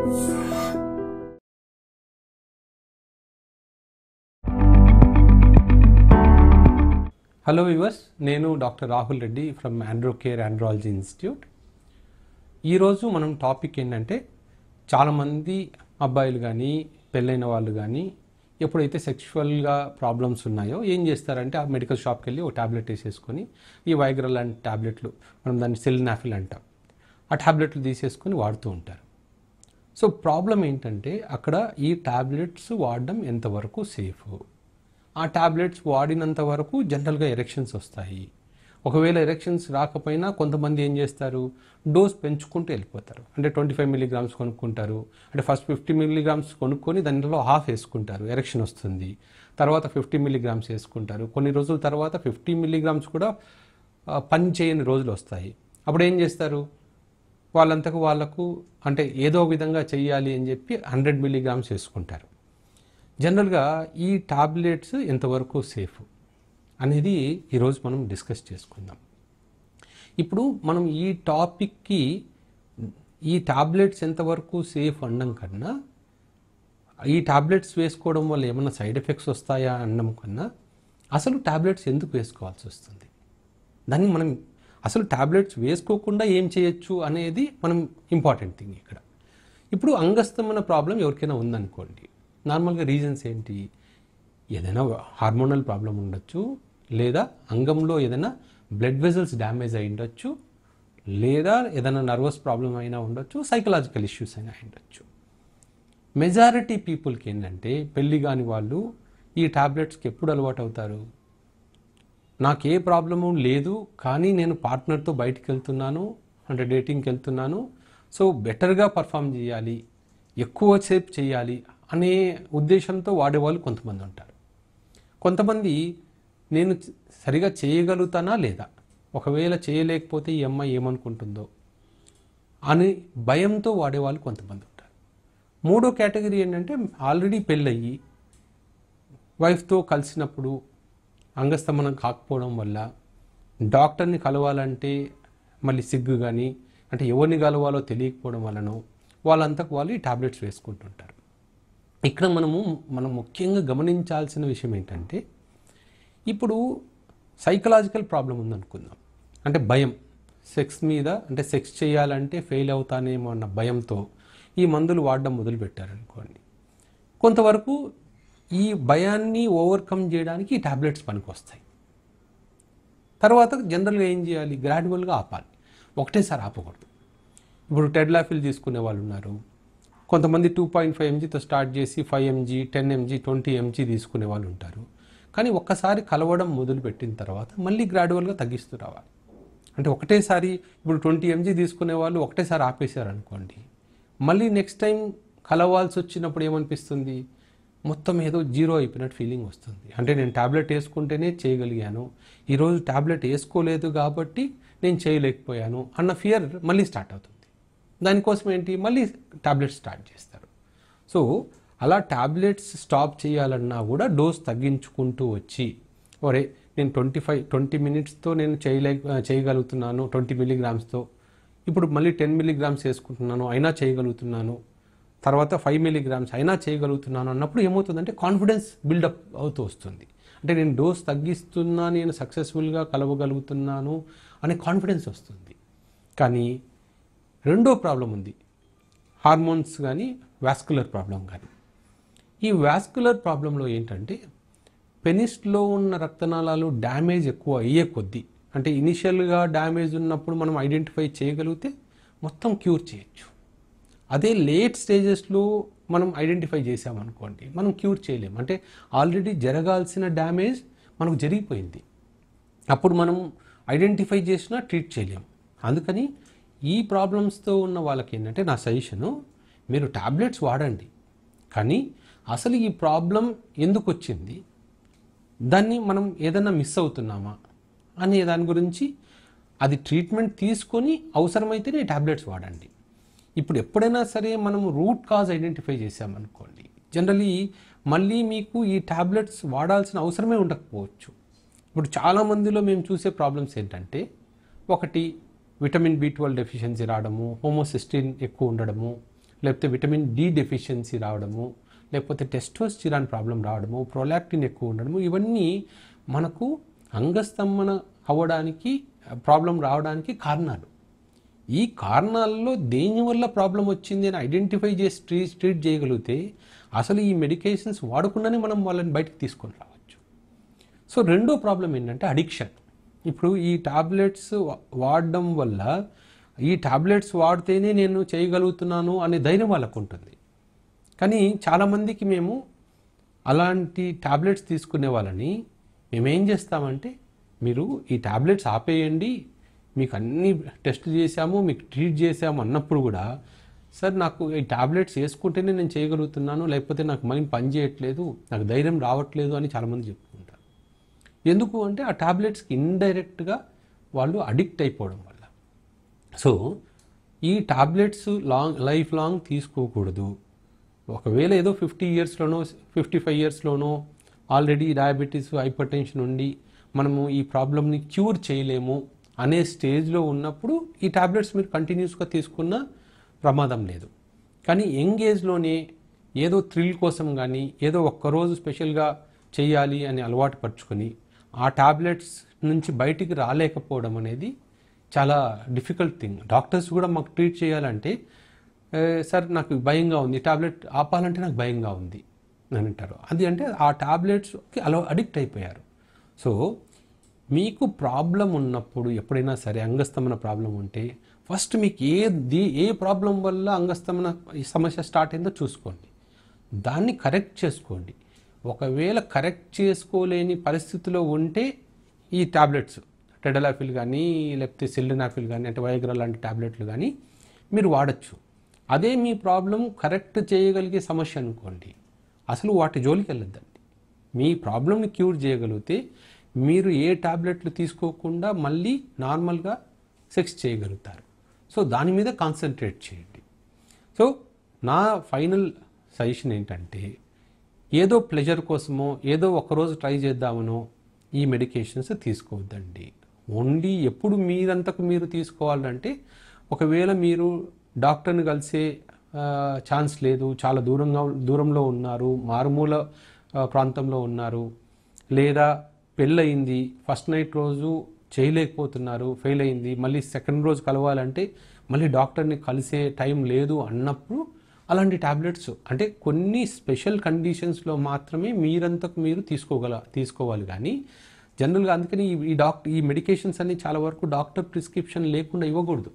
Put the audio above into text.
Hello viewers, నేను doctor Rahul Reddy from Androcare andrology institute. ఈరోజు మనం టాపిక్ ఏంటంటే, చాలామంది అబ్బాయిలు కానీ పెళ్ళైన వాళ్ళు కానీ ఎప్పుడైతే సెక్షువల్గా ప్రాబ్లమ్స్ ఉన్నాయో ఏం చేస్తారంటే ఆ మెడికల్ షాప్కి వెళ్ళి ఒక ట్యాబ్లెట్ వేసేసుకొని ఈ వైగ్రల్ లాంటి ట్యాబ్లెట్లు, మనం దాన్ని సిల్నాఫిల్ అంటాం, ఆ ట్యాబ్లెట్లు తీసేసుకొని వాడుతూ ఉంటారు. సో ప్రాబ్లం ఏంటంటే అక్కడ ఈ ట్యాబ్లెట్స్ వాడడం ఎంతవరకు సేఫ్, ఆ ట్యాబ్లెట్స్ వాడినంత వరకు జనరల్గా ఎరెక్షన్స్ వస్తాయి. ఒకవేళ ఎరెక్షన్స్ రాకపోయినా కొంతమంది ఏం చేస్తారు, డోస్ పెంచుకుంటూ వెళ్ళిపోతారు. అంటే 25 మిల్లీగ్రామ్స్ కొనుక్కుంటారు. అంటే ఫస్ట్ 50 మిల్లీగ్రామ్స్ కొనుక్కొని దానిలో హాఫ్ వేసుకుంటారు, ఎరెక్షన్ వస్తుంది. తర్వాత 50 మిల్లీగ్రామ్స్ వేసుకుంటారు. కొన్ని రోజుల తర్వాత 50 మిల్లీగ్రామ్స్ కూడా పని చేయని రోజులు వస్తాయి. అప్పుడు ఏం చేస్తారు, వాళ్ళంతకు వాళ్ళకు అంటే ఏదో విధంగా చెయ్యాలి అని చెప్పి 100 మిల్లీగ్రామ్స్ వేసుకుంటారు. జనరల్గా ఈ టాబ్లెట్స్ ఎంతవరకు సేఫ్ అనేది ఈరోజు మనం డిస్కస్ చేసుకుందాం. ఇప్పుడు మనం ఈ టాపిక్కి ఈ టాబ్లెట్స్ ఎంతవరకు సేఫ్ అనడం కన్నా, ఈ టాబ్లెట్స్ వేసుకోవడం వల్ల ఏమైనా సైడ్ ఎఫెక్ట్స్ వస్తాయా అనడం కన్నా, అసలు టాబ్లెట్స్ ఎందుకు వేసుకోవాల్సి వస్తుంది, దాన్ని మనం అసలు టాబ్లెట్స్ వేసుకోకుండా ఏం చేయొచ్చు అనేది మనం ఇంపార్టెంట్ థింగ్ ఇక్కడ. ఇప్పుడు అంగస్తమైన ప్రాబ్లం ఎవరికైనా ఉందనుకోండి, నార్మల్గా రీజన్స్ ఏంటి, ఏదైనా హార్మోనల్ ప్రాబ్లం ఉండొచ్చు, లేదా అంగంలో ఏదైనా బ్లడ్ వెజల్స్ డ్యామేజ్ అయి ఉండొచ్చు, లేదా ఏదైనా నర్వస్ ప్రాబ్లం అయినా ఉండొచ్చు, సైకలాజికల్ ఇష్యూస్ అయినా ఉండొచ్చు. మెజారిటీ పీపుల్కి ఏంటంటే, పెళ్ళి కాని వాళ్ళు ఈ టాబ్లెట్స్కి ఎప్పుడు అలవాటు అవుతారు, నాకు ఏ ప్రాబ్లము లేదు కానీ నేను పార్ట్నర్తో బయటికి వెళ్తున్నాను, అంటే డేటింగ్కి వెళ్తున్నాను, సో బెటర్గా పర్ఫామ్ చేయాలి, ఎక్కువసేపు చేయాలి అనే ఉద్దేశంతో వాడేవాళ్ళు కొంతమంది ఉంటారు. కొంతమంది నేను సరిగా చేయగలుగుతానా లేదా, ఒకవేళ చేయలేకపోతే ఈ అమ్మాయి ఏమనుకుంటుందో అని భయంతో వాడేవాళ్ళు కొంతమంది ఉంటారు. మూడో కేటగిరీ ఏంటంటే, ఆల్రెడీ పెళ్ళయ్యి వైఫ్తో కలిసినప్పుడు అంగస్తమనం కాకపోవడం వల్ల డాక్టర్ని కలవాలంటే మళ్ళీ సిగ్గు కానీ, అంటే ఎవరిని కలవాలో తెలియకపోవడం వలన వాళ్ళంతకు వాళ్ళు ఈ టాబ్లెట్స్ వేసుకుంటుంటారు. ఇక్కడ మనం ముఖ్యంగా గమనించాల్సిన విషయం ఏంటంటే, ఇప్పుడు సైకలాజికల్ ప్రాబ్లం ఉందనుకుందాం, అంటే భయం, సెక్స్ మీద, అంటే సెక్స్ చేయాలంటే ఫెయిల్ అవుతానేమో అన్న భయంతో ఈ మందులు వాడడం మొదలుపెట్టారనుకోండి, కొంతవరకు ఈ భయాన్ని ఓవర్కమ్ చేయడానికి ఈ టాబ్లెట్స్ పనికొస్తాయి. తర్వాత జనరల్గా ఏం చేయాలి, గ్రాడ్యువల్గా ఆపాలి, ఒకటేసారి ఆపకూడదు. ఇప్పుడు టెడ్లాఫిల్ తీసుకునే వాళ్ళు ఉన్నారు, కొంతమంది 2.5 mgతో స్టార్ట్ చేసి 5 mg, 10 mg, 20 mg తీసుకునే వాళ్ళు ఉంటారు. కానీ ఒక్కసారి కలవడం మొదలుపెట్టిన తర్వాత మళ్ళీ గ్రాడ్యువల్గా తగ్గిస్తూ రావాలి. అంటే ఒకటేసారి ఇప్పుడు 20 mg తీసుకునే వాళ్ళు ఒకటేసారి ఆపేశారనుకోండి, మళ్ళీ నెక్స్ట్ టైం కలవాల్సి వచ్చినప్పుడు ఏమనిపిస్తుంది, మొత్తం ఏదో జీరో అయిపోయినట్టు ఫీలింగ్ వస్తుంది. అంటే నేను ట్యాబ్లెట్ వేసుకుంటేనే చేయగలిగాను, ఈరోజు ట్యాబ్లెట్ వేసుకోలేదు కాబట్టి నేను చేయలేకపోయాను అన్న ఫియర్ మళ్ళీ స్టార్ట్ అవుతుంది. దానికోసం ఏంటి, మళ్ళీ ట్యాబ్లెట్స్ స్టార్ట్ చేస్తారు. సో అలా ట్యాబ్లెట్స్ స్టాప్ చేయాలన్నా కూడా డోస్ తగ్గించుకుంటూ వచ్చి, ఒరే నేను 20 మినిట్స్తో నేను చేయగలుగుతున్నాను 20 మిల్లీగ్రామ్స్తో, ఇప్పుడు మళ్ళీ 10 మిల్లీగ్రామ్స్ వేసుకుంటున్నాను అయినా చేయగలుగుతున్నాను, తర్వాత 5 మిల్లీగ్రామ్స్ అయినా చేయగలుగుతున్నాను అన్నప్పుడు ఏమవుతుందంటే కాన్ఫిడెన్స్ బిల్డప్ అవుతూ వస్తుంది. అంటే నేను డోస్ తగ్గిస్తున్నా, నేను సక్సెస్ఫుల్గా కలవగలుగుతున్నాను అనే కాన్ఫిడెన్స్ వస్తుంది. కానీ రెండో ప్రాబ్లం ఉంది, హార్మోన్స్ కానీ వాస్కులర్ ప్రాబ్లం కానీ. ఈ వాస్కులర్ ప్రాబ్లంలో ఏంటంటే, పెనిస్లో ఉన్న రక్తనాళాలు డ్యామేజ్ ఎక్కువ అయ్యే కొద్దీ, అంటే ఇనిషియల్గా డ్యామేజ్ ఉన్నప్పుడు మనం ఐడెంటిఫై చేయగలిగితే మొత్తం క్యూర్ చేయొచ్చు. అదే లేట్ స్టేజెస్లో మనం ఐడెంటిఫై చేసామనుకోండి, మనం క్యూర్ చేయలేము. అంటే ఆల్రెడీ జరగాల్సిన డ్యామేజ్ మనకు జరిగిపోయింది, అప్పుడు మనం ఐడెంటిఫై చేసినా ట్రీట్ చేయలేము. అందుకని ఈ ప్రాబ్లమ్స్తో ఉన్న వాళ్ళకి ఏంటంటే నా సజెషను, మీరు టాబ్లెట్స్ వాడండి, కానీ అసలు ఈ ప్రాబ్లం ఎందుకు వచ్చింది, దాన్ని మనం ఏదైనా మిస్ అవుతున్నామా అనే దాని గురించి అది ట్రీట్మెంట్ తీసుకొని అవసరమైతేనే టాబ్లెట్స్ వాడండి. ఇప్పుడు ఎప్పుడైనా సరే మనం రూట్ కాజ్ ఐడెంటిఫై చేసామనుకోండి, జనరలీ మళ్ళీ మీకు ఈ టాబ్లెట్స్ వాడాల్సిన అవసరమే ఉండకపోవచ్చు. ఇప్పుడు చాలామందిలో మేము చూసే ప్రాబ్లమ్స్ ఏంటంటే, ఒకటి విటమిన్ B12 డెఫిషియన్సీ రావడము, హోమోసిస్టిన్ ఎక్కువ ఉండడము, లేకపోతే విటమిన్ డి డెఫిషియన్సీ రావడము, లేకపోతే టెస్టోస్టిరాన్ ప్రాబ్లం రావడము, ప్రొలాక్టిన్ ఎక్కువ ఉండడము, ఇవన్నీ మనకు అంగస్తంభన అవ్వడానికి ప్రాబ్లం రావడానికి కారణాలు. ఈ కారణాలలో దేనివల్ల ప్రాబ్లం వచ్చింది అని ఐడెంటిఫై చేసి ట్రీట్ చేయగలిగితే అసలు ఈ మెడికేషన్స్ వాడకుండానే మనం వాళ్ళని బయటకు తీసుకొని రావచ్చు. సో రెండో ప్రాబ్లం ఏంటంటే అడిక్షన్. ఇప్పుడు ఈ టాబ్లెట్స్ వాడడం వల్ల ఈ టాబ్లెట్స్ వాడితేనే నేను చేయగలుగుతున్నాను అనే ధైర్యం వాళ్ళకు ఉంటుంది. కానీ చాలామందికి మేము అలాంటి టాబ్లెట్స్ తీసుకునే వాళ్ళని మేమేం చేస్తామంటే, మీరు ఈ టాబ్లెట్స్ ఆపేయండి, మీకు అన్ని టెస్ట్ చేశాము, మీకు ట్రీట్ చేశాము అన్నప్పుడు కూడా, సార్ నాకు ఈ టాబ్లెట్స్ వేసుకుంటేనే నేను చేయగలుగుతున్నాను, లేకపోతే నాకు మైండ్ పని చేయట్లేదు, నాకు ధైర్యం రావట్లేదు అని చాలామంది చెప్పుకుంటారు. ఎందుకు అంటే ఆ టాబ్లెట్స్కి ఇండైరెక్ట్గా వాళ్ళు అడిక్ట్ అయిపోవడం వల్ల. సో ఈ టాబ్లెట్స్ లైఫ్ లాంగ్ తీసుకోకూడదు. ఒకవేళ ఏదో 50 ఇయర్స్లోనో 55 ఇయర్స్లోనో ఆల్రెడీ డయాబెటీస్, హైపర్ టెన్షన్ ఉండి మనము ఈ ప్రాబ్లమ్ని క్యూర్ చేయలేము అనే స్టేజ్లో ఉన్నప్పుడు ఈ టాబ్లెట్స్ మీరు కంటిన్యూస్గా తీసుకున్న ప్రమాదం లేదు. కానీ యంగ్ ఏజ్లోనే ఏదో థ్రిల్ కోసం కానీ ఏదో ఒక్కరోజు స్పెషల్గా చేయాలి అని అలవాటు పరుచుకొని ఆ టాబ్లెట్స్ నుంచి బయటికి రాలేకపోవడం అనేది చాలా డిఫికల్ట్ థింగ్. డాక్టర్స్ కూడా మాకు ట్రీట్ చేయాలంటే, సార్ నాకు భయంగా ఉంది, టాబ్లెట్ ఆపాలంటే నాకు భయంగా ఉంది అని అంటారు. అది అంటే ఆ టాబ్లెట్స్కి అలా అడిక్ట్ అయిపోయారు. సో మీకు ప్రాబ్లం ఉన్నప్పుడు ఎప్పుడైనా సరే అంగస్తంభన ప్రాబ్లం ఉంటే ఫస్ట్ మీకు ఏ ప్రాబ్లం వల్ల అంగస్తంభన సమస్య స్టార్ట్ అయిందో చూసుకోండి, దాన్ని కరెక్ట్ చేసుకోండి. ఒకవేళ కరెక్ట్ చేసుకోలేని పరిస్థితిలో ఉంటే ఈ టాబ్లెట్స్ టెడలాఫిల్ కానీ లేకపోతే సిల్డనాఫిల్ కానీ అంటే వయాగ్రా లాంటి టాబ్లెట్లు కానీ మీరు వాడచ్చు. అదే మీ ప్రాబ్లం కరెక్ట్ చేయగలిగే సమస్య అనుకోండి, అసలు వాటి జోలికి వెళ్ళొద్దండి. మీ ప్రాబ్లమ్ని క్యూర్ చేయగలిగితే మీరు ఏ టాబ్లెట్లు తీసుకోకుండా మళ్ళీ నార్మల్గా సెక్స్ చేయగలుగుతారు. సో దాని మీద కాన్సన్ట్రేట్ చేయండి. సో నా ఫైనల్ సజెషన్ ఏంటంటే, ఏదో ప్లెజర్ కోసమో ఏదో ఒకరోజు ట్రై చేద్దామనో ఈ మెడికేషన్స్ తీసుకోవద్దండి. ఓన్లీ ఎప్పుడు మీరంతకు మీరు తీసుకోవాలంటే, ఒకవేళ మీరు డాక్టర్ని కలిసే ఛాన్స్ లేదు, చాలా దూరంలో ఉన్నారు, మారుమూల ప్రాంతంలో ఉన్నారు, లేదా పెళ్ళయింది, ఫస్ట్ నైట్ రోజు చేయలేకపోతున్నారు, ఫెయిల్ అయింది, మళ్ళీ సెకండ్ రోజు కలవాలంటే మళ్ళీ డాక్టర్ని కలిసే టైం లేదు అన్నప్పుడు అలాంటి టాబ్లెట్స్ అంటే కొన్ని స్పెషల్ కండిషన్స్లో మాత్రమే మీరంతకు మీరు తీసుకోవాలి. కానీ జనరల్గా అందుకని ఈ మెడికేషన్స్ అన్ని చాలా వరకు డాక్టర్ ప్రిస్క్రిప్షన్ లేకుండా ఇవ్వకూడదు.